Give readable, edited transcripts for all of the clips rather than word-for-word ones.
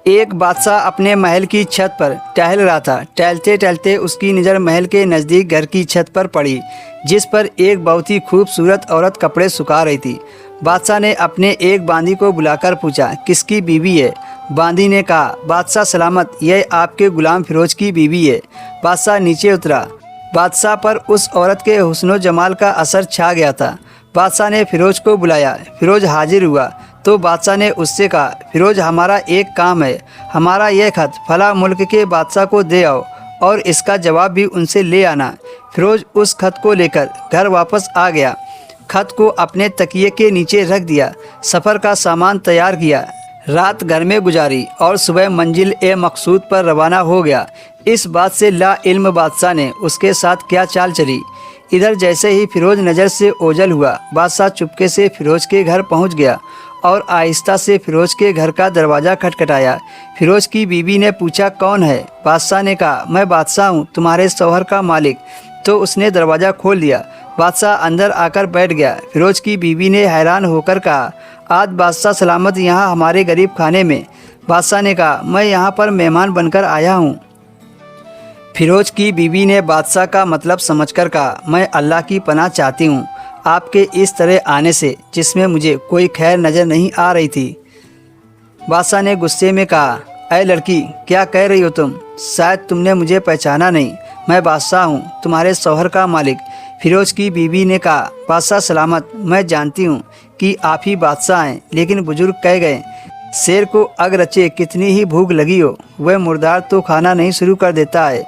एक बादशाह अपने महल की छत पर टहल रहा था। टहलते टहलते उसकी नज़र महल के नज़दीक घर की छत पर पड़ी, जिस पर एक बहुत ही खूबसूरत औरत कपड़े सुखा रही थी। बादशाह ने अपने एक बांदी को बुलाकर पूछा, किसकी बीवी है? बांदी ने कहा, बादशाह सलामत, यह आपके गुलाम फिरोज की बीवी है। बादशाह नीचे उतरा। बादशाह पर उस औरत के हुस्न जमाल का असर छा गया था। बादशाह ने फिरोज को बुलाया। फिरोज हाजिर हुआ तो बादशाह ने उससे कहा, फिरोज, हमारा एक काम है। हमारा यह खत फला मुल्क के बादशाह को दे आओ और इसका जवाब भी उनसे ले आना। फिरोज उस खत को लेकर घर वापस आ गया। खत को अपने तकिए के नीचे रख दिया। सफ़र का सामान तैयार किया। रात घर में गुजारी और सुबह मंजिल ए मकसूद पर रवाना हो गया। इस बात से ला इल्म बादशाह ने उसके साथ क्या चाल चली। इधर जैसे ही फिरोज नज़र से ओझल हुआ, बादशाह चुपके से फिरोज के घर पहुंच गया और आहिस्ता से फिरोज के घर का दरवाज़ा खटखटाया। फिरोज की बीवी ने पूछा, कौन है? बादशाह ने कहा, मैं बादशाह हूँ, तुम्हारे शौहर का मालिक। तो उसने दरवाज़ा खोल दिया। बादशाह अंदर आकर बैठ गया। फिरोज की बीवी ने हैरान होकर कहा, आज बादशाह सलामत यहाँ हमारे गरीब खाने में? बादशाह ने कहा, मैं यहाँ पर मेहमान बनकर आया हूँ। फिरोज की बीवी ने बादशाह का मतलब समझकर कहा, मैं अल्लाह की पनाह चाहती हूँ आपके इस तरह आने से, जिसमें मुझे कोई खैर नज़र नहीं आ रही थी। बादशाह ने गुस्से में कहा, ऐ लड़की, क्या कह रही हो तुम? शायद तुमने मुझे पहचाना नहीं। मैं बादशाह हूँ, तुम्हारे शौहर का मालिक। फिरोज की बीवी ने कहा, बादशाह सलामत, मैं जानती हूँ कि आप ही बादशाह हैं, लेकिन बुजुर्ग कह गए, शेर को अग रचे कितनी ही भूख लगी हो, वह मुर्दार तो खाना नहीं शुरू कर देता है।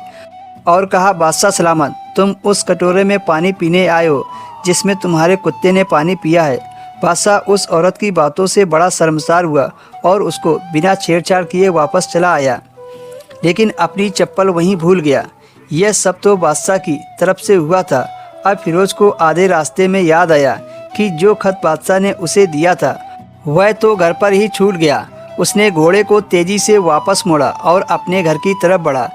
और कहा, बादशाह सलामत, तुम उस कटोरे में पानी पीने आए हो जिसमें तुम्हारे कुत्ते ने पानी पिया है। बादशाह उस औरत की बातों से बड़ा शर्मसार हुआ और उसको बिना छेड़छाड़ किए वापस चला आया, लेकिन अपनी चप्पल वहीं भूल गया। यह सब तो बादशाह की तरफ से हुआ था। अब फिरोज को आधे रास्ते में याद आया कि जो खत बादशाह ने उसे दिया था वह तो घर पर ही छूट गया। उसने घोड़े को तेजी से वापस मोड़ा और अपने घर की तरफ बढ़ा।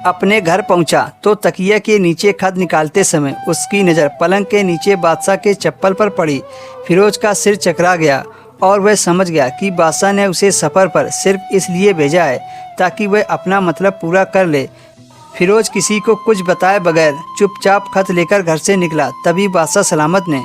अपने घर पहुंचा तो तकिया के नीचे खत निकालते समय उसकी नज़र पलंग के नीचे बादशाह के चप्पल पर पड़ी। फिरोज का सिर चकरा गया और वह समझ गया कि बादशाह ने उसे सफ़र पर सिर्फ इसलिए भेजा है ताकि वह अपना मतलब पूरा कर ले। फिरोज किसी को कुछ बताए बगैर चुपचाप खत लेकर घर से निकला। तभी बादशाह सलामत ने